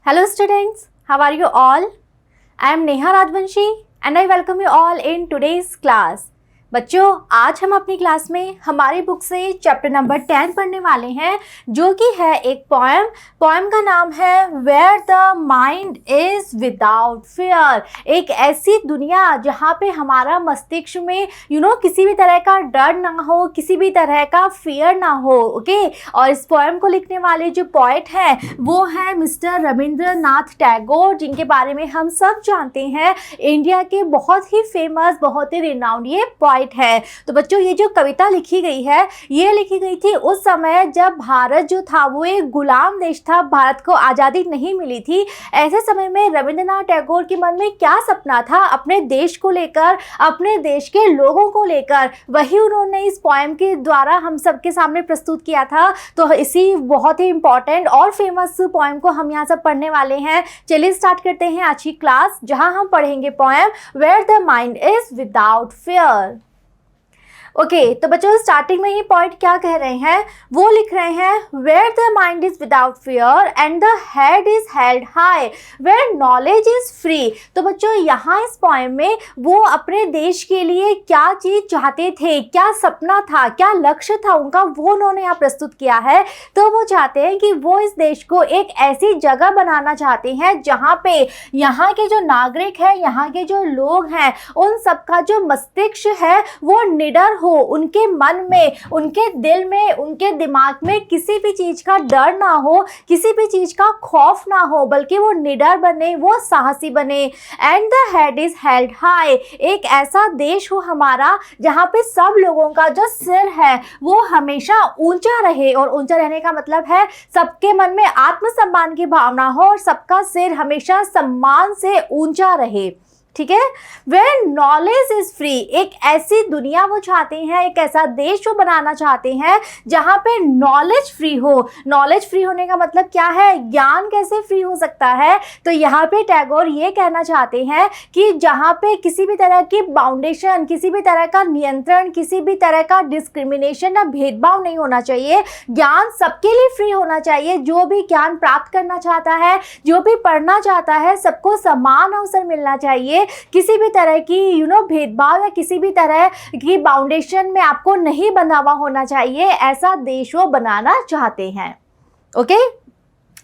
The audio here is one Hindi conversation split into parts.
Hello students, how are you all? I am Neha Rajvanshi and I welcome you all in today's class. बच्चों, आज हम अपनी क्लास में हमारी बुक से चैप्टर नंबर 10 पढ़ने वाले हैं, जो कि है एक पोएम का नाम है where the mind is without fear. एक ऐसी दुनिया जहाँ पे हमारा मस्तिष्क में किसी भी तरह का डर ना हो, किसी भी तरह का फियर ना हो। ओके, और इस पोएम को लिखने वाले जो पोएट हैं वो है मिस्टर रविंद्रनाथ टैगोर, जिनके बारे में हम सब जानते हैं। इंडिया के बहुत ही फेमस, बहुत ही रिनाउंड ये पोएट है। तो बच्चों, ये जो कविता लिखी गई है ये लिखी गई थी उस समय जब भारत जो था वो एक गुलाम देश था, भारत को आज़ादी नहीं मिली थी। ऐसे समय में रविंद्रनाथ टैगोर के मन में क्या सपना था अपने देश को लेकर, अपने देश के लोगों को लेकर, वही उन्होंने इस पोएम के द्वारा हम सबके सामने प्रस्तुत किया था। तो इसी बहुत ही इंपॉर्टेंट और फेमस पोएम को हम यहाँ सब पढ़ने वाले हैं। चलिए स्टार्ट करते हैं आज की क्लास, जहाँ हम पढ़ेंगे poem where the mind is without fear. Okay, तो बच्चों स्टार्टिंग में ही पॉइंट क्या कह रहे हैं, वो लिख रहे हैं where the mind is without fear and the head is held high where knowledge is free. तो बच्चों, यहाँ इस पोएम में वो अपने देश के लिए क्या चीज़ चाहते थे, क्या सपना था, क्या लक्ष्य था उनका, वो उन्होंने यहाँ प्रस्तुत किया है। तो वो चाहते हैं कि वो इस देश को एक ऐसी जगह बनाना चाहते हैं जहाँ पे यहाँ के जो नागरिक हैं, यहाँ के जो लोग हैं, उन सबका जो मस्तिष्क है वो निडर हो, उनके मन में, उनके दिल में, उनके दिमाग में किसी भी चीज का डर ना हो, किसी भी चीज का खौफ ना हो, बल्कि वो निडर बने, वो साहसी बने। And the head is held high, एक ऐसा देश हो हमारा जहाँ पे सब लोगों का जो सिर है वो हमेशा ऊंचा रहे। और ऊंचा रहने का मतलब है सबके मन में आत्मसम्मान की भावना हो और सबका सिर हमेशा सम्मान से ऊंचा रहे। ठीक है, वेयर नॉलेज इज फ्री, एक ऐसी दुनिया वो चाहते हैं, एक ऐसा देश वो बनाना चाहते हैं जहाँ पे नॉलेज फ्री हो। नॉलेज फ्री होने का मतलब क्या है, ज्ञान कैसे फ्री हो सकता है। तो यहाँ पे टैगोर ये कहना चाहते हैं कि जहाँ पे किसी भी तरह की बाउंडेशन, किसी भी तरह का नियंत्रण, किसी भी तरह का डिस्क्रिमिनेशन या भेदभाव नहीं होना चाहिए। ज्ञान सबके लिए फ्री होना चाहिए। जो भी ज्ञान प्राप्त करना चाहता है, जो भी पढ़ना चाहता है, सबको समान अवसर मिलना चाहिए। किसी भी तरह की भेदभाव या किसी भी तरह की बाउंडेशन में आपको नहीं बंधा हुआ होना चाहिए। ऐसा देश वो बनाना चाहते हैं। ओके,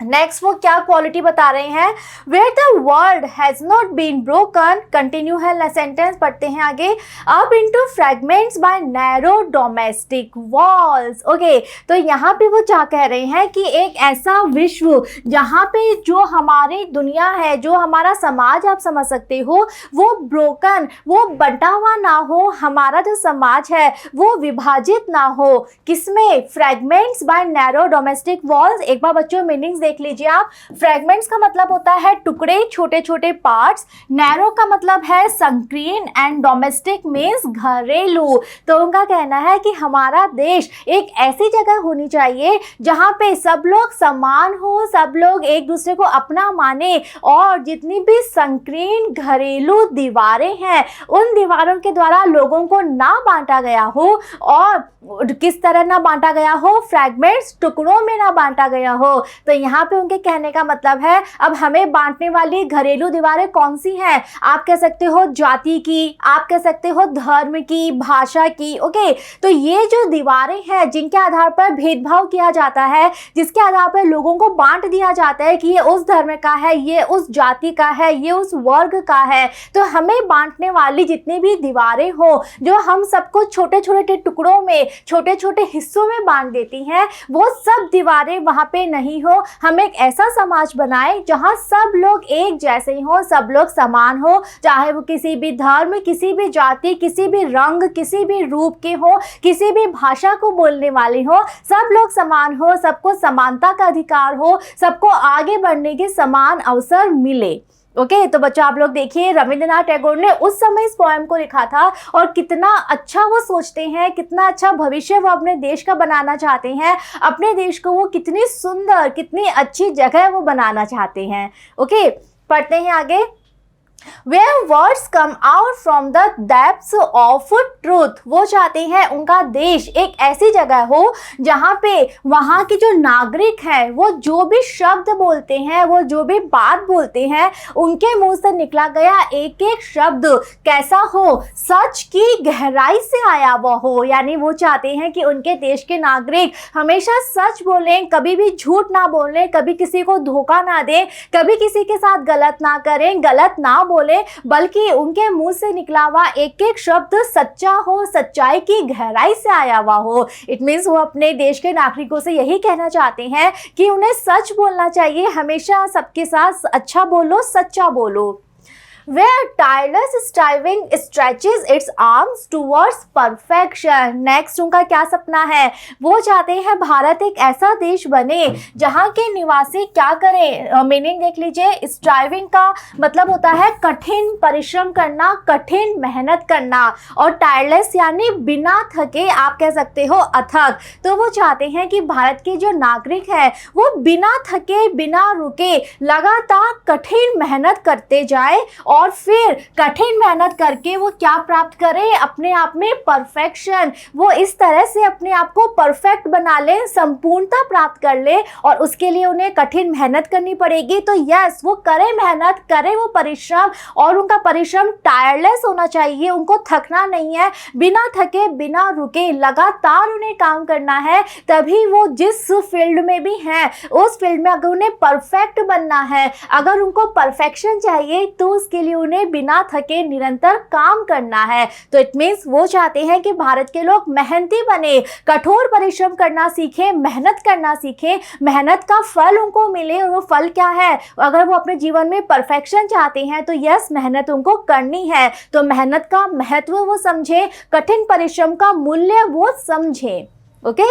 नेक्स्ट वो क्या क्वालिटी बता रहे हैं, where the world has not been broken, continue है सेंटेंस, पढ़ते हैं आगे, up into fragments by narrow domestic walls. Okay, तो यहाँ पे वो क्या कह रहे हैं कि एक ऐसा विश्व जहाँ पे जो हमारी दुनिया है, जो हमारा समाज आप समझ सकते हो, वो ब्रोकन, वो बंटा हुआ ना हो, हमारा जो समाज है वो विभाजित ना हो। किसमें, fragments by narrow domestic walls. एक बार बच्चों मीनिंग्स देख लीजिए आप। फ्रैगमेंट्स का मतलब होता है टुकड़े, छोटे छोटे पार्ट्स। नैरो का मतलब है संकीर्ण एंड डोमेस्टिक मीन्स घरेलू। तो उनका कहना है कि हमारा देश एक ऐसी जगह होनी चाहिए जहां पे सब लोग समान हो, सब लोग एक दूसरे को अपना माने, और जितनी भी संकीर्ण घरेलू दीवारें हैं उन दीवारों के द्वारा लोगों को ना बांटा गया हो। और किस तरह ना बांटा गया हो, फ्रैगमेंट्स, टुकड़ों में ना बांटा गया हो। तो यहाँ पे उनके कहने का मतलब है अब हमें बांटने वाली घरेलू दीवारें कौन सी हैं, आप कह सकते हो जाति की, आप कह सकते हो धर्म की, भाषा की। ओके, तो ये जो दीवारें हैं जिनके आधार पर भेदभाव किया जाता है, जिसके आधार पर लोगों को बांट दिया जाता है कि ये उस धर्म का है, ये उस जाति का है, ये उस वर्ग का है, तो हमें बांटने वाली जितनी भी दीवारें हो, जो हम सबको छोटे छोटे टुकड़ों में, छोटे छोटे हिस्सों में बांट देती हैं, वो सब दीवारें वहां पे नहीं हो। हम एक ऐसा समाज बनाए जहां सब लोग एक जैसे हो, सब लोग समान हो, चाहे वो किसी भी धर्म, किसी भी जाति, किसी भी रंग, किसी भी रूप के हो, किसी भी भाषा को बोलने वाले हो, सब लोग समान हो, सबको समानता का अधिकार हो, सबको आगे बढ़ने के समान अवसर मिले। ओके, तो बच्चों आप लोग देखिए रविंद्रनाथ टैगोर ने उस समय इस पोएम को लिखा था और कितना अच्छा वो सोचते हैं, कितना अच्छा भविष्य वो अपने देश का बनाना चाहते हैं, अपने देश को वो कितनी सुंदर, कितनी अच्छी जगह वो बनाना चाहते हैं। ओके, पढ़ते हैं आगे। Where words come out from the depths of truth, वो चाहते हैं उनका देश एक ऐसी जगह हो जहाँ पे वहाँ के जो नागरिक हैं वो जो भी शब्द बोलते हैं, वो जो भी बात बोलते हैं, उनके मुंह से निकला गया एक एक शब्द कैसा हो, सच की गहराई से आया हुआ हो। यानी वो चाहते हैं कि उनके देश के नागरिक हमेशा सच बोलें, कभी भी झूठ ना बोलें, कभी किसी को धोखा ना दें, कभी किसी के साथ गलत ना करें, गलत ना बोले, बल्कि उनके मुंह से निकला हुआ एक एक शब्द सच्चा हो, सच्चाई की गहराई से आया हुआ हो। इट मीन्स वो अपने देश के नागरिकों से यही कहना चाहते हैं कि उन्हें सच बोलना चाहिए, हमेशा सबके साथ अच्छा बोलो, सच्चा बोलो। Where tireless striving stretches its arms towards perfection, next उनका क्या सपना है, वो चाहते हैं भारत एक ऐसा देश बने जहाँ के निवासी क्या करें। मीनिंग देख लीजिए, स्ट्राइविंग का मतलब होता है कठिन परिश्रम करना, कठिन मेहनत करना, और टायरलेस यानी बिना थके, आप कह सकते हो अथक। तो वो चाहते हैं कि भारत के जो नागरिक हैं वो बिना थके, बिना रुके लगातार कठिन मेहनत करते जाए और फिर कठिन मेहनत करके वो क्या प्राप्त करें, अपने आप में परफेक्शन। वो इस तरह से अपने आप को परफेक्ट बना ले, संपूर्णता प्राप्त कर ले, और उसके लिए उन्हें कठिन मेहनत करनी पड़ेगी। तो यस, वो करें मेहनत, करें वो परिश्रम, और उनका परिश्रम टायरलेस होना चाहिए, उनको थकना नहीं है, बिना थके बिना रुके लगातार उन्हें काम करना है। तभी वो जिस फील्ड में भी हैं उस फील्ड में अगर उन्हें परफेक्ट बनना है, अगर उनको परफेक्शन चाहिए, तो उसके लिए उन्हें बिना थके निरंतर काम करना है। तो इट मीन्स वो चाहते हैं कि भारत के लोग मेहनती बने, कठोर परिश्रम करना सीखें, मेहनत करना सीखें, मेहनत का फल उनको मिले। और वो फल क्या है, अगर वो अपने जीवन में परफेक्शन चाहते हैं तो यस, मेहनत उनको करनी है। तो मेहनत का महत्व वो समझे, कठिन परिश्रम का मूल्य वो समझे। Okay,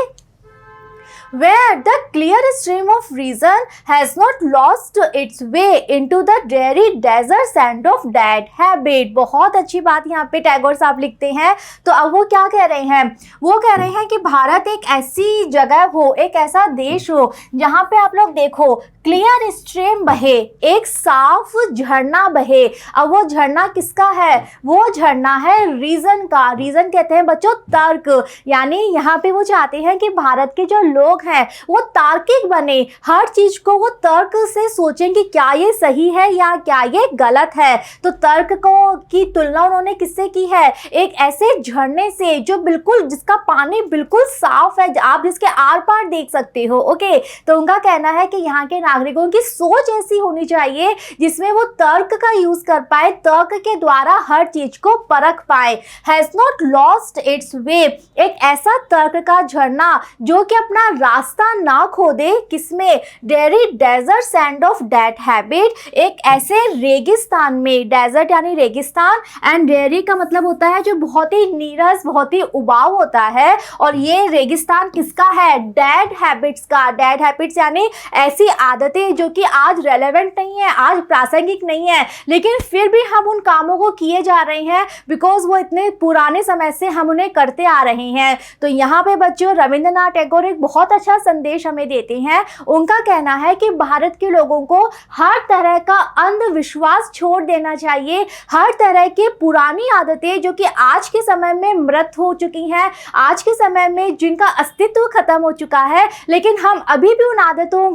where the clear stream of reason has not lost its way into the dreary desert sand of dead habit। बहुत अच्छी बात यहाँ पे टैगोर साहब लिखते हैं। तो अब वो क्या कह रहे हैं, वो कह रहे हैं कि भारत एक ऐसी जगह हो, एक ऐसा देश हो जहाँ पे आप लोग देखो क्लियर स्ट्रीम बहे, एक साफ झरना बहे। अब वो झरना किसका है, वो झरना है रीजन का। रीजन कहते हैं बच्चों तर्क, यानी यहाँ पे वो चाहते हैं कि भारत के जो लोग हैं वो तार्किक बने, हर चीज को वो तर्क से सोचें कि क्या ये सही है या क्या ये गलत है। तो तर्क को की तुलना उन्होंने किससे की है, एक ऐसे झरने से जो बिल्कुल, जिसका पानी बिल्कुल साफ है, आप जिसके आर पार देख सकते हो। ओके, तो उनका कहना है कि यहाँ के नागरिकों की सोच ऐसी होनी चाहिए जिसमें वो तर्क का यूज कर पाए, तर्क के द्वारा हर चीज को परख पाए। हैज नॉट लॉस्ट इट्स वे, एक ऐसा तर्क का झरना जो कि अपना रास्ता ना खोदे, किसमें, dreary desert sand of dead habit, एक ऐसे रेगिस्तान में, डेजर्ट यानी रेगिस्तान, एंड डेरी का मतलब होता है जो बहुत ही नीरस, बहुत ही उबाऊ होता है, और ये रेगिस्तान किसका है, डेड हैबिट्स का। डेड हैबिट्स यानी ऐसी आदतें जो कि आज रेलेवेंट नहीं है, आज प्रासंगिक नहीं है, लेकिन फिर भी हम उन कामों को किए जा रहे हैं बिकॉज वो इतने पुराने समय से हम उन्हें करते आ रहे हैं। तो यहाँ पे बच्चों रविंद्रनाथ टैगोर एक बहुत अच्छा संदेश हमें देते हैं। उनका कहना है कि भारत के लोगों को हर तरह का अंधविश्वास छोड़ देना चाहिए, हर तरह की पुरानी आदतें जो कि आज के समय में मृत हो चुकी हैं, आज के समय में जिनका अस्तित्व खत्म हो चुका है, लेकिन हम अभी भी उन आदतों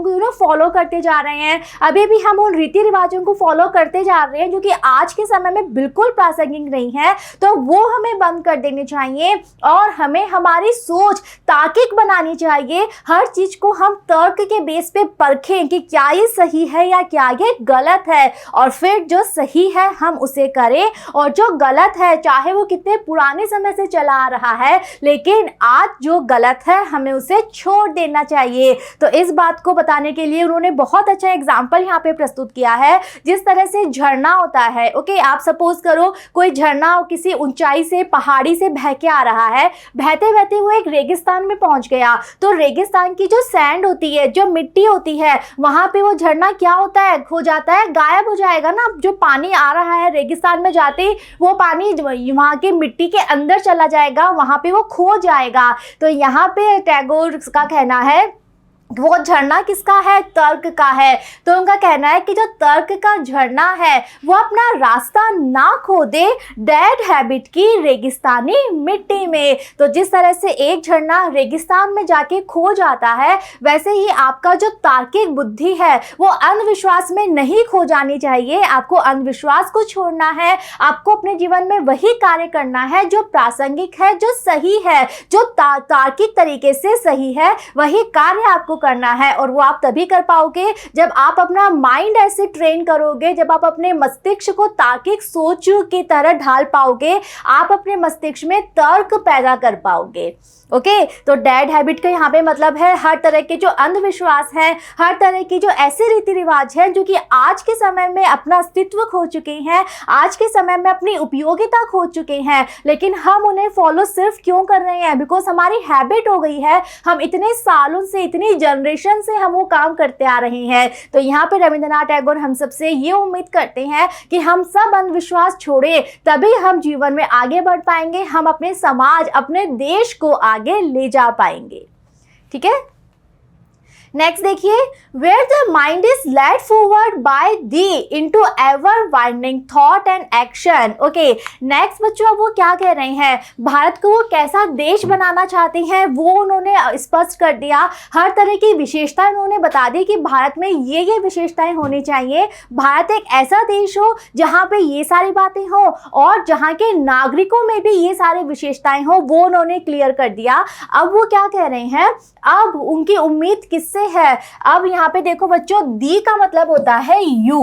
को फॉलो करते जा रहे हैं, अभी भी हम उन रीति रिवाजों को फॉलो करते जा रहे हैं जो कि आज के समय में बिल्कुल प्रासंगिक नहीं है। तो वो हमें बंद कर देने चाहिए और हमें हमारी सोच तार्किक बनानी चाहिए। हर चीज को हम तर्क के बेस पे परखें कि क्या ये सही है या क्या ये गलत है, और फिर जो सही है हम उसे करें, और जो गलत है चाहे वो कितने पुराने समय से चला आ रहा है, लेकिन आज जो गलत है हमें उसे छोड़ देना चाहिए। तो इस बात को बताने के लिए उन्होंने बहुत अच्छा एग्जाम्पल यहाँ पे प्रस्तुत किया है। जिस तरह से झरना होता है, ओके, आप सपोज करो कोई झरना किसी ऊंचाई से, पहाड़ी से बह के आ रहा है, बहते बहते वो एक रेगिस्तान में पहुंच गया, तो रेगिस्तान की जो सैंड होती है, जो मिट्टी होती है, वहां पे वो झरना क्या होता है, हो जाता है, गायब हो जाएगा ना। जो पानी आ रहा है रेगिस्तान में जाते वो पानी वहां के मिट्टी के अंदर चला जाएगा, वहां पे वो खो जाएगा। तो यहाँ पे टैगोर का कहना है वो झरना किसका है? तर्क का है। तो उनका कहना है कि जो तर्क का झरना है वो अपना रास्ता ना खोदे डेड हैबिट की रेगिस्तानी मिट्टी में। तो जिस तरह से एक झरना रेगिस्तान में जाके खो जाता है, वैसे ही आपका जो तार्किक बुद्धि है वो अंधविश्वास में नहीं खो जानी चाहिए। आपको अंधविश्वास को छोड़ना है, आपको अपने जीवन में वही कार्य करना है जो प्रासंगिक है, जो सही है, जो तार्किक तरीके से सही है, वही कार्य आपको करना है। और वो आप तभी कर पाओगे जब आप अपना माइंड ऐसे ट्रेन करोगे, जब आप अपने मस्तिष्क को तार्किक सोच की तरह ढाल पाओगे, आप अपने मस्तिष्क में तर्क पैदा कर पाओगे। ओके, तो डेड हैबिट का यहाँ पे मतलब है हर तरह के जो अंधविश्वास है, हर तरह की जो ऐसे रीति रिवाज है जो कि आज के समय में अपना अस्तित्व खो चुके हैं, आज के समय में अपनी उपयोगिता खो चुके हैं, लेकिन हम उन्हें फॉलो सिर्फ क्यों कर रहे हैं? बिकॉज हमारी हैबिट हो गई है, हम इतने सालों से, इतनी जनरेशन से हम वो काम करते आ रहे हैं। तो यहाँ पे रविंद्रनाथ टैगोर हम सबसे ये उम्मीद करते हैं कि हम सब अंधविश्वास छोड़े, तभी हम जीवन में आगे बढ़ पाएंगे, हम अपने समाज, अपने देश को आगे ले जा पाएंगे। ठीक है, नेक्स्ट देखिए, where the mind is led forward by thee into ever widening thought and action. Okay, next बच्चों अब वो क्या कह रहे हैं, भारत को वो कैसा देश बनाना चाहते हैं वो उन्होंने स्पष्ट कर दिया। हर तरह की विशेषताएं उन्होंने बता दी कि भारत में ये विशेषताएं होनी चाहिए। भारत एक ऐसा देश हो जहाँ पे ये सारी बातें हो और जहाँ के नागरिकों में भी ये सारी विशेषताएं हो, वो उन्होंने क्लियर कर दिया। अब वो क्या कह रहे हैं, अब उनकी उम्मीद किससे है? अब यहाँ पे देखो बच्चों, दी का मतलब होता है यू।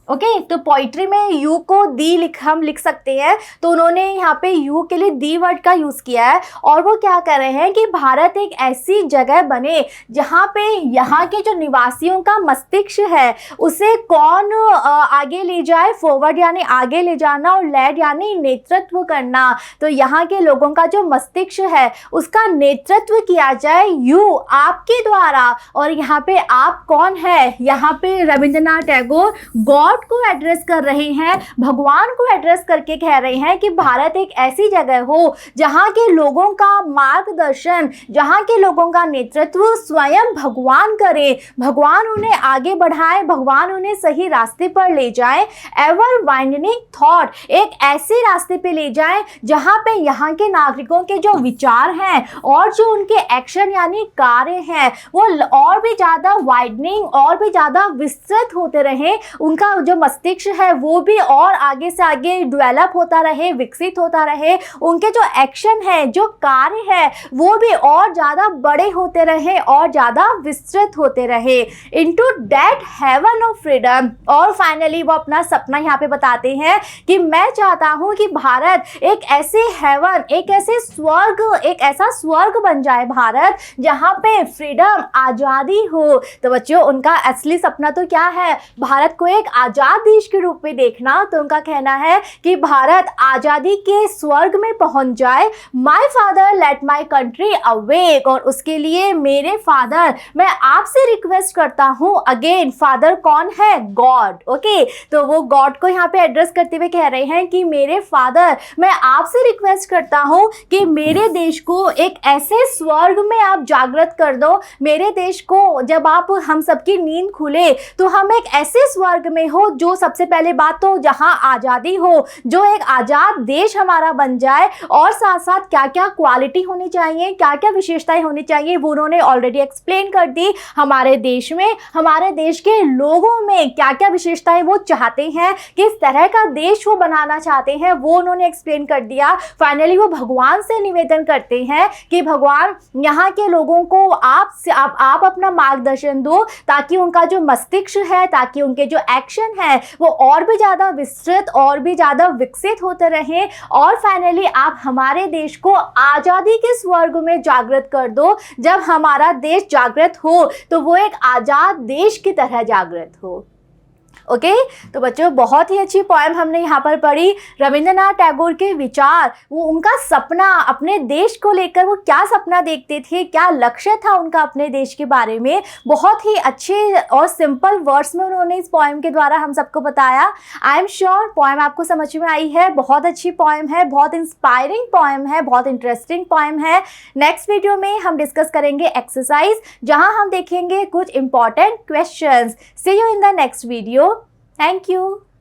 ओके, तो पोइट्री में यू को दी हम लिख सकते हैं, तो उन्होंने यहाँ पे यू के लिए दी वर्ड का यूज किया है। और वो क्या कर रहे हैं कि भारत एक ऐसी जगह बने जहाँ पे यहाँ के जो निवासियों का मस्तिष्क है उसे कौन आगे ले जाए, फॉरवर्ड यानी आगे ले जाना और लेड यानी नेतृत्व करना। तो यहाँ के लोगों का जो मस्तिष्क है उसका नेतृत्व किया जाए यू, आपके द्वारा। और यहाँ पे आप कौन है? यहाँ पे रविंद्रनाथ टैगोर गॉड को एड्रेस कर रहे हैं, भगवान को एड्रेस करके कह रहे हैं कि भारत एक ऐसी जगह हो जहां के लोगों का मार्गदर्शन, जहां के लोगों का नेतृत्व स्वयं भगवान करे, भगवान उन्हें आगे बढ़ाए, भगवान उन्हें सही रास्ते पर ले जाए। एवर वाइडनिंग थॉट, एक ऐसे रास्ते पे ले जाए जहां पे यहाँ के नागरिकों के जो विचार हैं और जो उनके एक्शन यानी कार्य हैं वो और भी ज़्यादा वाइडनिंग, और भी ज़्यादा विस्तृत होते रहे, उनका जो मस्तिष्क है वो भी और आगे से आगे डेवलप होता रहे, विकसित होता रहे, उनके जो एक्शन है, जो कार्य है वो भी और ज़्यादा बड़े होते रहे और ज़्यादा विस्तृत होते रहे। Into that heaven of freedom. और फाइनली वो अपना सपना यहाँ पे बताते हैं कि मैं चाहता हूँ कि भारत एक ऐसे हेवन, एक ऐसे स्वर्ग, एक ऐसा स्वर्ग बन जाए भारत जहाँ पे फ्रीडम, आज़ादी हो। तो बच्चों उनका असली सपना तो क्या है? भारत को एक आजाद देश के रूप में देखना। तो उनका कहना है कि भारत आजादी के स्वर्ग में पहुंच जाए। My father let my country awake. और उसके लिए मेरे फादर, मैं आपसे रिक्वेस्ट करता हूं। अगेन फादर कौन है? गॉड। ओके, तो वो गॉड को यहाँ पे एड्रेस करते हुए कह रहे हैं कि मेरे फादर, मैं आपसे रिक्वेस्ट करता हूं कि मेरे देश को एक ऐसे स्वर्ग में आप जागृत कर दो। मेरे देश को जब आप, हम सबकी नींद खुले तो हम एक ऐसे स्वर्ग में हो जो, सबसे पहले बात तो जहां आज़ादी हो, जो एक आज़ाद देश हमारा बन जाए। और साथ साथ क्या क्या क्वालिटी होनी चाहिए, क्या क्या विशेषताएं होनी चाहिए वो उन्होंने ऑलरेडी एक्सप्लेन कर दी। हमारे देश में, हमारे देश के लोगों में क्या क्या विशेषताएं वो चाहते हैं, किस तरह का देश वो बनाना चाहते हैं, वो उन्होंने एक्सप्लेन कर दिया। फाइनली वो भगवान से निवेदन करते हैं कि भगवान यहाँ के लोगों को आप अपना मार्गदर्शन दो, ताकि उनका जो मस्तिष्क है, ताकि उनके जो एक्शन है वो और भी ज़्यादा विस्तृत, और भी ज़्यादा विकसित होते रहें। और फाइनली आप हमारे देश को आज़ादी के स्वर्ग में जागृत कर दो। जब हमारा देश जागृत हो तो वो एक आज़ाद देश की तरह जागृत हो। ओके तो बच्चों बहुत ही अच्छी पोएम हमने यहाँ पर पढ़ी। रविंद्रनाथ टैगोर के विचार, वो उनका सपना, अपने देश को लेकर वो क्या सपना देखते थे, क्या लक्ष्य था उनका अपने देश के बारे में, बहुत ही अच्छे और सिंपल वर्ड्स में उन्होंने इस पोएम के द्वारा हम सबको बताया। आई एम श्योर पोएम आपको समझ में आई है। बहुत अच्छी पोएम है, बहुत इंस्पायरिंग पोएम है, बहुत इंटरेस्टिंग पोएम है। नेक्स्ट वीडियो में हम डिस्कस करेंगे एक्सरसाइज, जहां हम देखेंगे कुछ important questions. See you in the next video. Thank you.